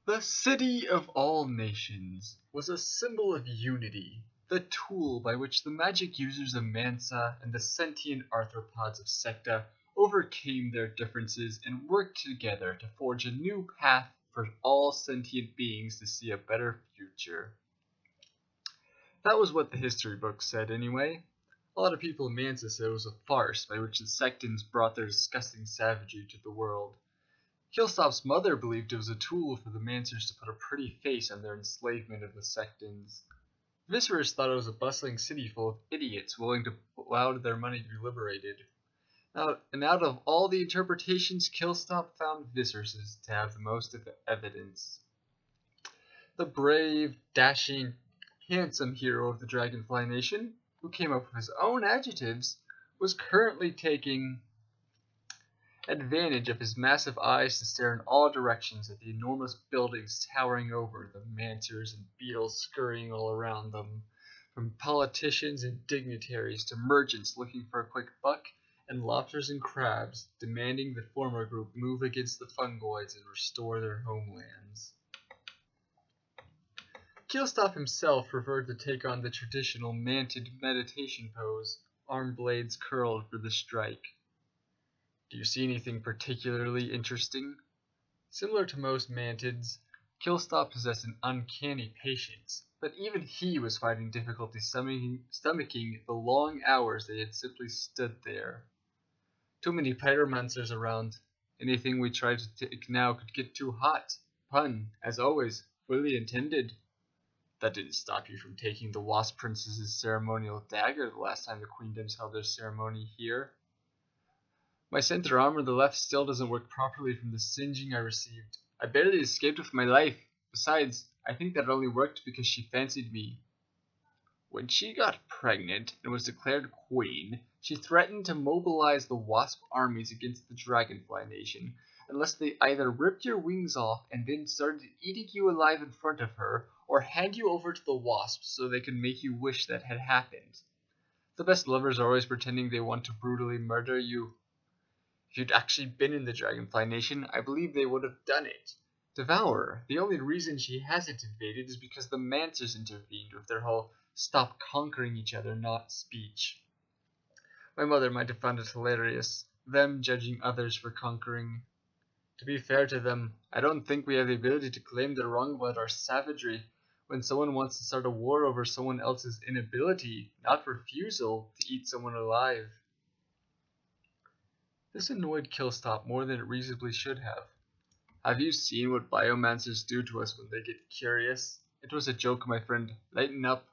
The city of all nations was a symbol of unity, the tool by which the magic users of Mansa and the sentient arthropods of Secta overcame their differences and worked together to forge a new path for all sentient beings to see a better future. That was what the history books said anyway. A lot of people in Mansa said it was a farce by which the Sectans brought their disgusting savagery to the world. Killstop's mother believed it was a tool for the Mansers to put a pretty face on their enslavement of the Sectans. Viserys thought it was a bustling city full of idiots willing to allow their money to be liberated. And out of all the interpretations, Killstop found Viserys's to have the most of the evidence. The brave, dashing, handsome hero of the Dragonfly Nation, who came up with his own adjectives, was currently taking advantage of his massive eyes to stare in all directions at the enormous buildings towering over the Mansers and beetles scurrying all around them, from politicians and dignitaries to merchants looking for a quick buck, and lobsters and crabs demanding the former group move against the fungoids and restore their homelands. Killstop himself preferred to take on the traditional manted meditation pose, arm blades curled for the strike. Do you see anything particularly interesting? Similar to most mantids, Killstop possessed an uncanny patience, but even he was finding difficulty stomaching the long hours they had simply stood there. Too many pyromancers around. Anything we tried to take now could get too hot. Pun, as always, fully intended. That didn't stop you from taking the Wasp Princess's ceremonial dagger the last time the Queendoms held their ceremony here. My center arm on the left still doesn't work properly from the singeing I received. I barely escaped with my life. Besides, I think that only worked because she fancied me. When she got pregnant and was declared queen, she threatened to mobilize the Wasp armies against the Dragonfly Nation, unless they either ripped your wings off and then started eating you alive in front of her, or hand you over to the Wasps so they could make you wish that had happened. The best lovers are always pretending they want to brutally murder you. If you'd actually been in the Dragonfly Nation, I believe they would have done it. Devourer, the only reason she hasn't invaded is because the Mansers intervened with their whole stop conquering each other not speech. My mother might have found it hilarious, them judging others for conquering. To be fair to them, I don't think we have the ability to claim they're wrong about our savagery when someone wants to start a war over someone else's inability, not refusal, to eat someone alive. This annoyed Killstop more than it reasonably should have. Have you seen what biomancers do to us when they get curious? It was a joke, my friend. Lighten up.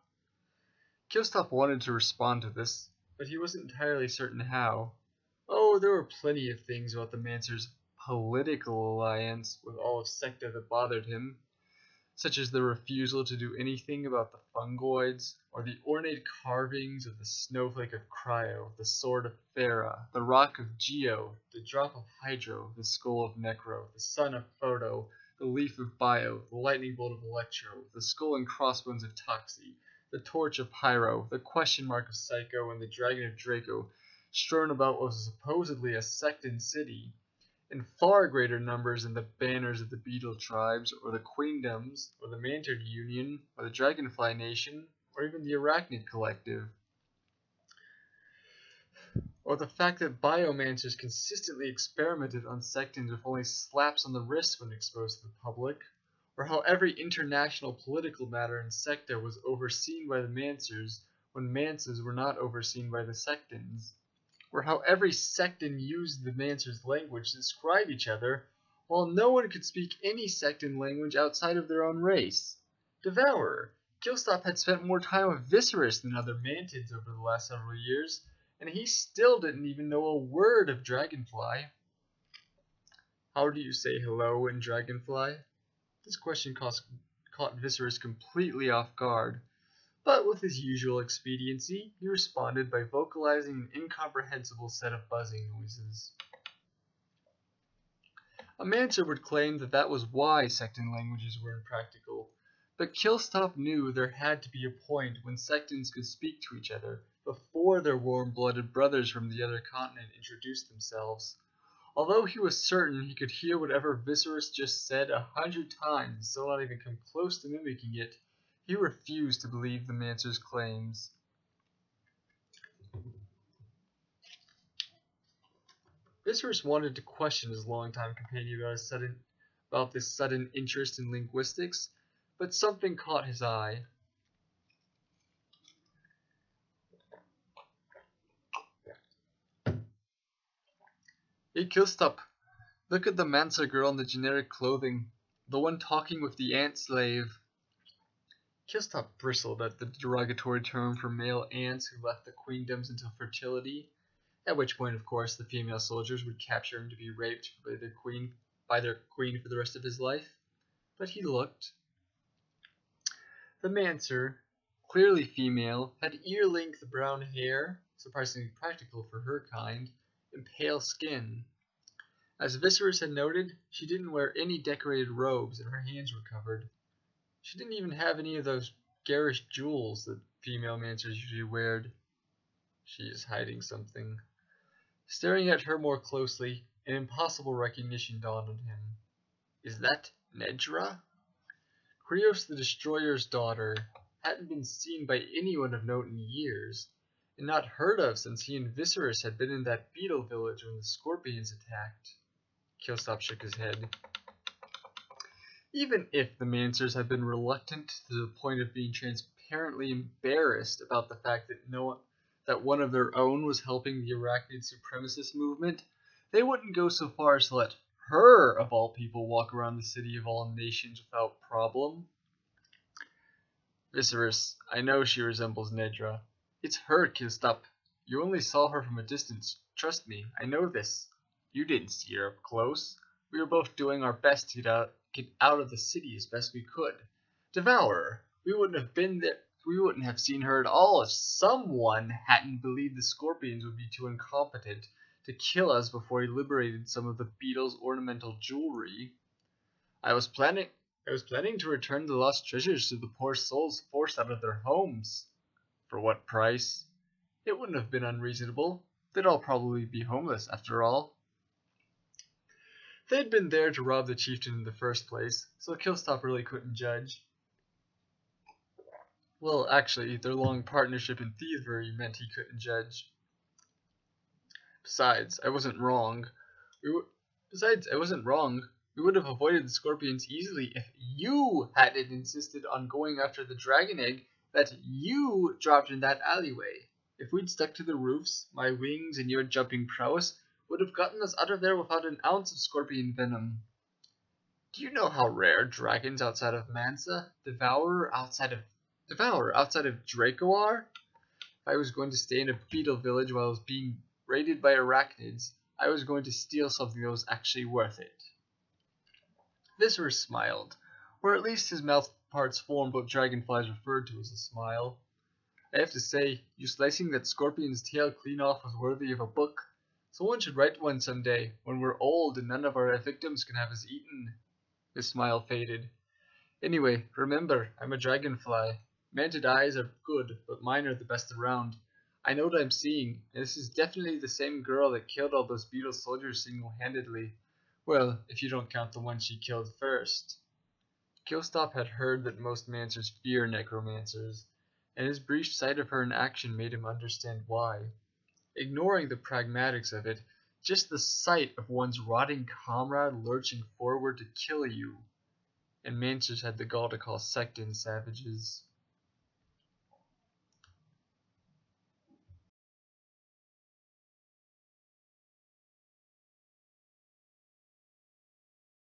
Killstop wanted to respond to this, but he wasn't entirely certain how. Oh, there were plenty of things about the Mansers' political alliance with all of Secta that bothered him, such as the refusal to do anything about the fungoids, or the ornate carvings of the snowflake of Cryo, the sword of Thera, the rock of Geo, the drop of Hydro, the skull of Necro, the sun of Photo, the leaf of Bio, the lightning bolt of Electro, the skull and crossbones of Toxie, the torch of Pyro, the question mark of Psycho, and the dragon of Draco, strewn about what was supposedly a Sectan city, in far greater numbers than the banners of the Beetle tribes, or the Queendoms, or the Mantard Union, or the Dragonfly Nation, or even the Arachnid Collective. Or the fact that biomancers consistently experimented on Sectans with only slaps on the wrist when exposed to the public, or how every international political matter in Secta was overseen by the Mansers when Mansers were not overseen by the Sectans, or how every Sectan used the Mansers' language to describe each other, while no one could speak any Sectan language outside of their own race. Devourer, Killstop had spent more time with Viserys than other Mantids over the last several years, and he still didn't even know a word of Dragonfly. How do you say hello in Dragonfly? This question caught Viserys completely off guard, but with his usual expediency, he responded by vocalizing an incomprehensible set of buzzing noises. A Manser would claim that was why Sectan languages were impractical, but Killstop knew there had to be a point when Sectans could speak to each other before their warm-blooded brothers from the other continent introduced themselves. Although he was certain he could hear whatever Viserys just said 100 times and still not even come close to mimicking it, he refused to believe the Mancer's claims. Viserys wanted to question his longtime companion about this sudden interest in linguistics, but something caught his eye. Hey, Killstop, look at the Mancer girl in the generic clothing, the one talking with the ant slave. Killstop bristled at the derogatory term for male ants who left the queendoms until fertility, at which point, of course, the female soldiers would capture him to be raped by their queen for the rest of his life. But he looked. The Mancer, clearly female, had ear-length brown hair, surprisingly practical for her kind, and pale skin. As Viserys had noted, she didn't wear any decorated robes and her hands were covered. She didn't even have any of those garish jewels that female Mancers usually wear. She is hiding something. Staring at her more closely, an impossible recognition dawned on him. Is that Nedra? Krios the Destroyer's daughter hadn't been seen by anyone of note in years, and not heard of since he and Viserys had been in that beetle village when the scorpions attacked. Killstop shook his head. Even if the Mancers had been reluctant to the point of being transparently embarrassed about the fact that one of their own was helping the Arachnid supremacist movement, they wouldn't go so far as to let her, of all people, walk around the city of all nations without problem. Viserys, I know she resembles Nedra. It's her, Killstop. You only saw her from a distance. Trust me, I know this. You didn't see her up close. We were both doing our best to get out of the city as best we could. Devourer, we wouldn't have been there. We wouldn't have seen her at all if someone hadn't believed the scorpions would be too incompetent to kill us before he liberated some of the beetle's ornamental jewelry. I was planning to return the lost treasures to the poor souls forced out of their homes. For what price? It wouldn't have been unreasonable. They'd all probably be homeless after all. They'd been there to rob the chieftain in the first place, so Killstop really couldn't judge. Well, actually, their long partnership in thievery meant he couldn't judge. Besides, I wasn't wrong. We would have avoided the scorpions easily if you hadn't insisted on going after the dragon egg that you dropped in that alleyway. If we'd stuck to the roofs, my wings and your jumping prowess would have gotten us out of there without an ounce of scorpion venom. Do you know how rare dragons outside of Mansa, Devourer outside of Draco are? If I was going to stay in a beetle village while I was being raided by arachnids, I was going to steal something that was actually worth it. Viserys smiled, or at least his mouth parts formed what dragonflies referred to as a smile. I have to say, you slicing that scorpion's tail clean off was worthy of a book. Someone should write one someday, when we're old and none of our victims can have us eaten. His smile faded. Anyway, remember, I'm a dragonfly. Manted eyes are good, but mine are the best around. I know what I'm seeing, and this is definitely the same girl that killed all those beetle soldiers single-handedly. Well, if you don't count the one she killed first. Killstop had heard that most Mancers fear necromancers, and his brief sight of her in action made him understand why. Ignoring the pragmatics of it, just the sight of one's rotting comrade lurching forward to kill you. And Mancers had the gall to call Sectans savages.